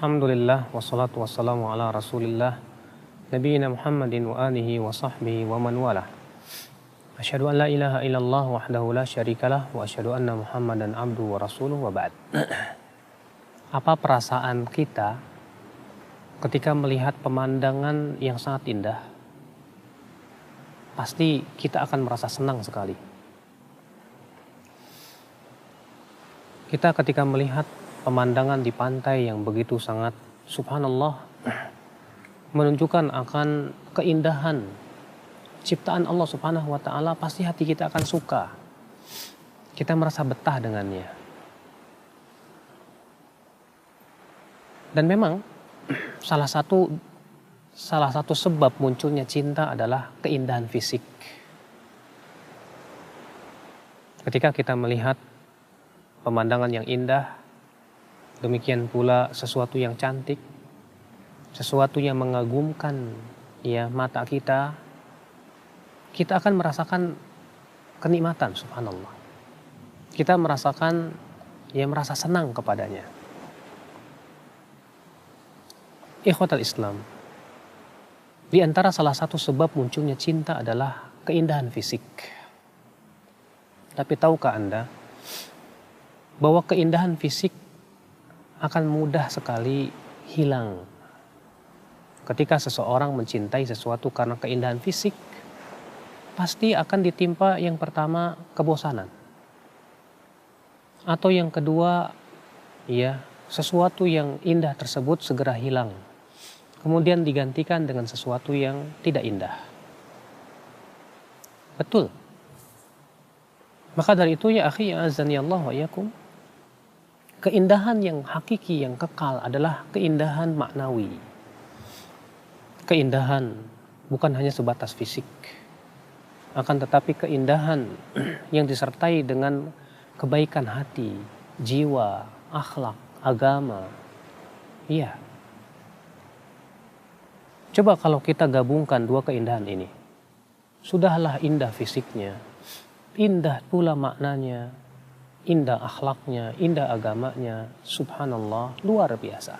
Alhamdulillah wassalatu wassalamu ala Rasulillah nabiyina Muhammadin wa alihi wa sahbihi wa man walah. Asyhadu an la ilaha illallah wahdahu la syarikalah wa asyhadu anna Muhammadan abduhu wa rasuluhu wa ba'd. Apa perasaan kita ketika melihat pemandangan yang sangat indah? Pasti kita akan merasa senang sekali. Kita ketika melihat pemandangan di pantai yang begitu sangat subhanallah menunjukkan akan keindahan ciptaan Allah Subhanahu wa taala, pasti hati kita akan suka. Kita merasa betah dengannya. Dan memang salah satu sebab munculnya cinta adalah keindahan fisik. Ketika kita melihat pemandangan yang indah, demikian pula sesuatu yang cantik, sesuatu yang mengagumkan ya mata kita, kita akan merasakan kenikmatan subhanallah. Kita merasakan merasa senang kepadanya. Ikhwatal Islam, di antara salah satu sebab munculnya cinta adalah keindahan fisik. Tapi tahukah Anda bahwa keindahan fisik akan mudah sekali hilang. Ketika seseorang mencintai sesuatu karena keindahan fisik, pasti akan ditimpa yang pertama kebosanan. Atau yang kedua, sesuatu yang indah tersebut segera hilang. Kemudian digantikan dengan sesuatu yang tidak indah. Betul. Maka dari itu ya akhi ya azani Allah wa yakum, keindahan yang hakiki, yang kekal adalah keindahan maknawi. Keindahan bukan hanya sebatas fisik, akan tetapi keindahan yang disertai dengan kebaikan hati, jiwa, akhlak, agama. Iya. Coba kalau kita gabungkan dua keindahan ini. Sudahlah indah fisiknya, indah pula maknanya, indah akhlaknya, indah agamanya, subhanallah, luar biasa.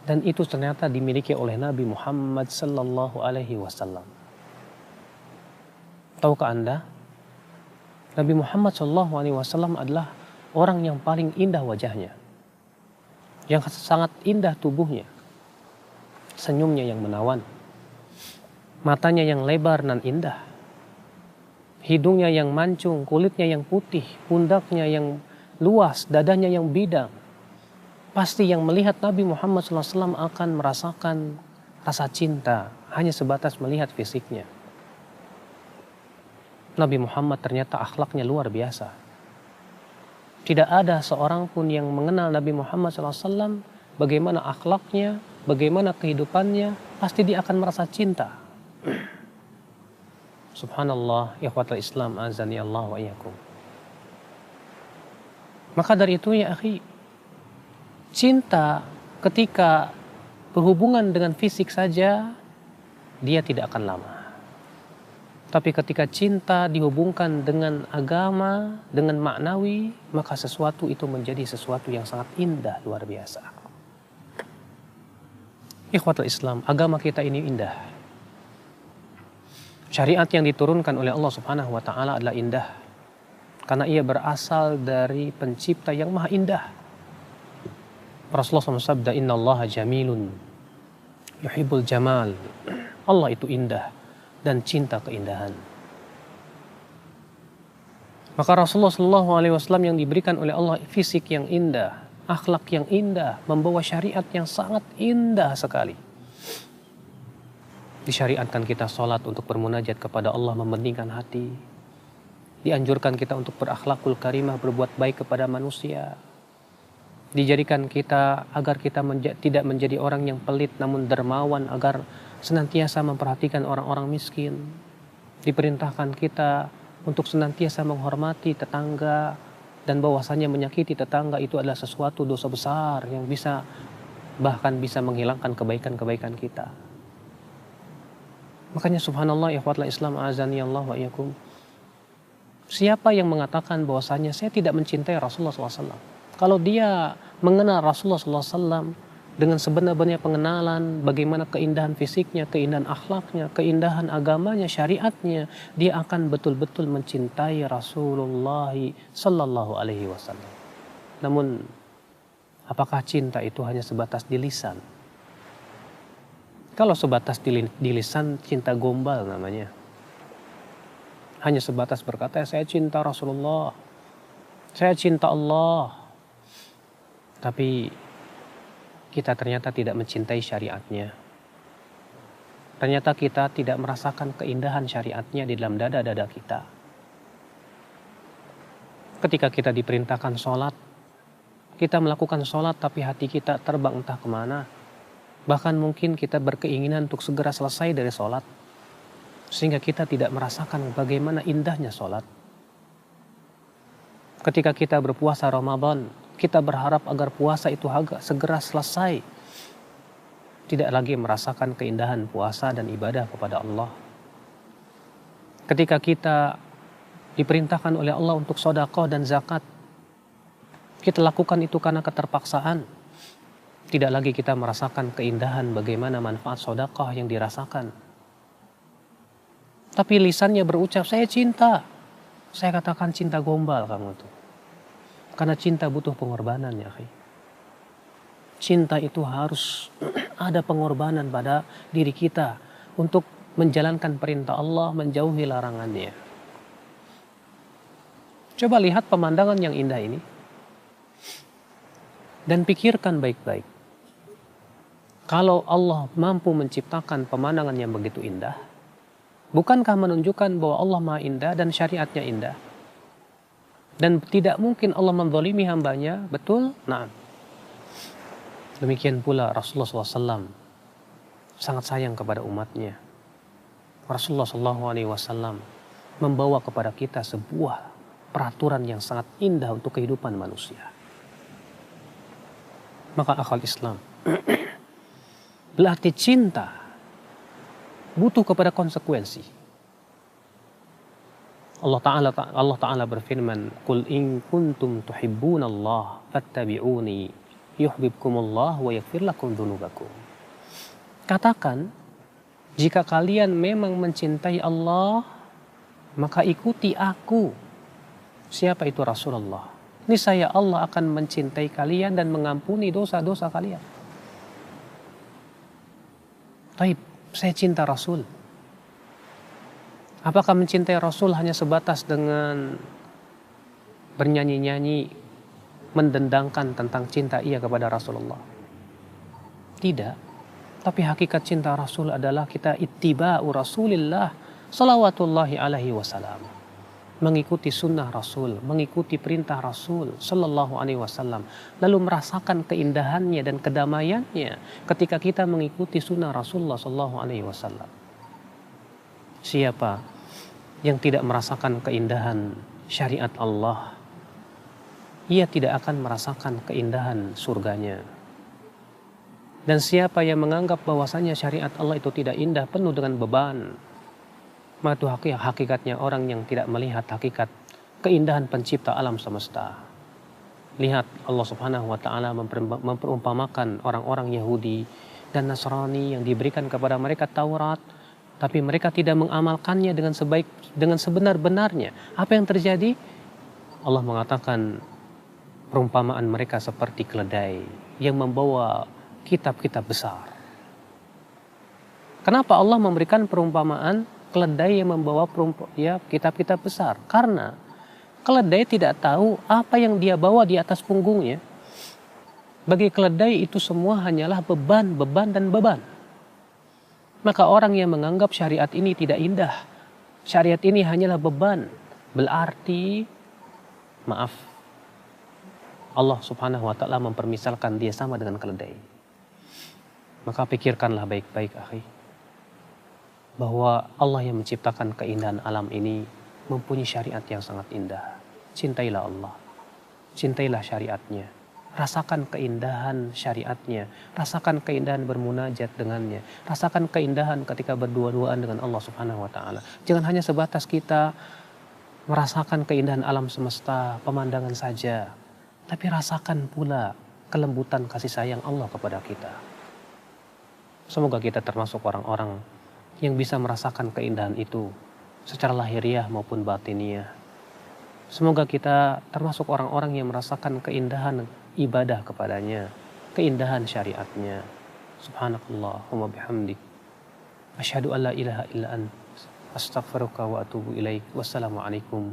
Dan itu ternyata dimiliki oleh Nabi Muhammad sallallahu alaihi wasallam. Tahukah Anda? Nabi Muhammad sallallahu alaihi wasallam adalah orang yang paling indah wajahnya, yang sangat indah tubuhnya, senyumnya yang menawan, matanya yang lebar dan indah, hidungnya yang mancung, kulitnya yang putih, pundaknya yang luas, dadanya yang bidang. Pasti yang melihat Nabi Muhammad SAW akan merasakan rasa cinta hanya sebatas melihat fisiknya. Nabi Muhammad ternyata akhlaknya luar biasa. Tidak ada seorang pun yang mengenal Nabi Muhammad SAW, bagaimana akhlaknya, bagaimana kehidupannya, pasti dia akan merasa cinta. Subhanallah, ikhwatul Islam, azani Allah wa iyyakum. Maka dari itu ya akhi, cinta ketika berhubungan dengan fisik saja, dia tidak akan lama. Tapi ketika cinta dihubungkan dengan agama, dengan maknawi, maka sesuatu itu menjadi sesuatu yang sangat indah, luar biasa. Ikhwatul Islam, agama kita ini indah. Syariat yang diturunkan oleh Allah Subhanahu wa taala adalah indah. Karena ia berasal dari pencipta yang maha indah. Rasulullah SAW sabda, innallaha jamilun yuhibbul jamal. Allah itu indah dan cinta keindahan. Maka Rasulullah SAW yang diberikan oleh Allah fisik yang indah, akhlak yang indah, membawa syariat yang sangat indah sekali. Disyariatkan kita sholat untuk bermunajat kepada Allah, membeningkan hati. Dianjurkan kita untuk berakhlakul karimah, berbuat baik kepada manusia. Dijadikan kita agar kita tidak menjadi orang yang pelit namun dermawan, agar senantiasa memperhatikan orang-orang miskin. Diperintahkan kita untuk senantiasa menghormati tetangga, dan bahwasanya menyakiti tetangga itu adalah sesuatu dosa besar yang bahkan bisa menghilangkan kebaikan-kebaikan kita. Makanya subhanallah ikhwatul Islam azani Allah wa iyyakum. Siapa yang mengatakan bahwasanya saya tidak mencintai Rasulullah SAW? Kalau dia mengenal Rasulullah SAW dengan sebenar-benarnya pengenalan, bagaimana keindahan fisiknya, keindahan akhlaknya, keindahan agamanya, syariatnya, dia akan betul-betul mencintai Rasulullah Sallallahu Alaihi Wasallam. Namun, apakah cinta itu hanya sebatas di lisan? Kalau sebatas di lisan, cinta gombal namanya. Hanya sebatas berkata, saya cinta Rasulullah, saya cinta Allah. Tapi kita ternyata tidak mencintai syariatnya. Ternyata kita tidak merasakan keindahan syariatnya di dalam dada-dada kita. Ketika kita diperintahkan sholat, kita melakukan sholat tapi hati kita terbang entah kemana. Bahkan mungkin kita berkeinginan untuk segera selesai dari sholat, sehingga kita tidak merasakan bagaimana indahnya sholat. Ketika kita berpuasa Ramadan, kita berharap agar puasa itu segera selesai. Tidak lagi merasakan keindahan puasa dan ibadah kepada Allah. Ketika kita diperintahkan oleh Allah untuk sedekah dan zakat, kita lakukan itu karena keterpaksaan. Tidak lagi kita merasakan keindahan bagaimana manfaat sedekah yang dirasakan. Tapi lisannya berucap, saya cinta. Saya katakan cinta gombal kamu tuh. Karena cinta butuh pengorbanan ya. Cinta itu harus ada pengorbanan pada diri kita untuk menjalankan perintah Allah, menjauhi larangannya. Coba lihat pemandangan yang indah ini. Dan pikirkan baik-baik. Kalau Allah mampu menciptakan pemandangan yang begitu indah, bukankah menunjukkan bahwa Allah Maha Indah dan syariatnya indah? Dan tidak mungkin Allah menzalimi hambanya, betul? Nah, demikian pula Rasulullah SAW sangat sayang kepada umatnya. Rasulullah SAW membawa kepada kita sebuah peraturan yang sangat indah untuk kehidupan manusia. Maka akal Islam berarti cinta butuh kepada konsekuensi. Allah Ta'ala berfirman, "Qul in kuntum tuhibbunallaha fattabi'uni yuhibbukumullah wa yaghfir lakum dzunubakum." Katakan, jika kalian memang mencintai Allah, maka ikuti aku. Siapa itu Rasulullah? Niscaya Allah akan mencintai kalian dan mengampuni dosa-dosa kalian. Taib, saya cinta Rasul. Apakah mencintai Rasul hanya sebatas dengan bernyanyi-nyanyi, mendendangkan tentang cinta ia kepada Rasulullah? Tidak. Tapi hakikat cinta Rasul adalah kita ittiba'u Rasulillah salawatullahi alaihi wasallam. Mengikuti sunnah Rasul, mengikuti perintah Rasul sallallahu alaihi wasallam. Lalu merasakan keindahannya dan kedamaiannya ketika kita mengikuti sunnah Rasulullah sallallahu alaihi wasallam. Siapa yang tidak merasakan keindahan syariat Allah, ia tidak akan merasakan keindahan surganya. Dan siapa yang menganggap bahwasanya syariat Allah itu tidak indah, penuh dengan beban, maka itu hakikatnya orang yang tidak melihat hakikat keindahan pencipta alam semesta. Lihat, Allah Subhanahu wa Ta'ala memperumpamakan orang-orang Yahudi dan Nasrani yang diberikan kepada mereka Taurat, tapi mereka tidak mengamalkannya dengan sebenar-benarnya. Apa yang terjadi? Allah mengatakan perumpamaan mereka seperti keledai yang membawa kitab-kitab besar. Kenapa Allah memberikan perumpamaan keledai yang membawa kitab-kitab besar? Karena keledai tidak tahu apa yang dia bawa di atas punggungnya. Bagi keledai itu semua hanyalah beban, dan beban. Maka orang yang menganggap syariat ini tidak indah, syariat ini hanyalah beban, berarti, maaf, Allah Subhanahu wa Ta'ala mempermisalkan dia sama dengan keledai. Maka pikirkanlah baik-baik, akhi, bahwa Allah yang menciptakan keindahan alam ini mempunyai syariat yang sangat indah. Cintailah Allah, cintailah syariatnya. Rasakan keindahan syariatnya, rasakan keindahan bermunajat dengannya, rasakan keindahan ketika berdua-duaan dengan Allah Subhanahu wa Ta'ala. Jangan hanya sebatas kita merasakan keindahan alam semesta, pemandangan saja, tapi rasakan pula kelembutan kasih sayang Allah kepada kita. Semoga kita termasuk orang-orang yang bisa merasakan keindahan itu secara lahiriah maupun batiniah. Semoga kita termasuk orang-orang yang merasakan keindahan ibadah kepadanya, keindahan syariatnya. Subhanakallahumma bihamdik. Asyhadu an la ilaha illa ant. Astaghfiruka wa atubu ilaik. Wassalamualaikum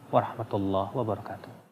warahmatullahi wabarakatuh.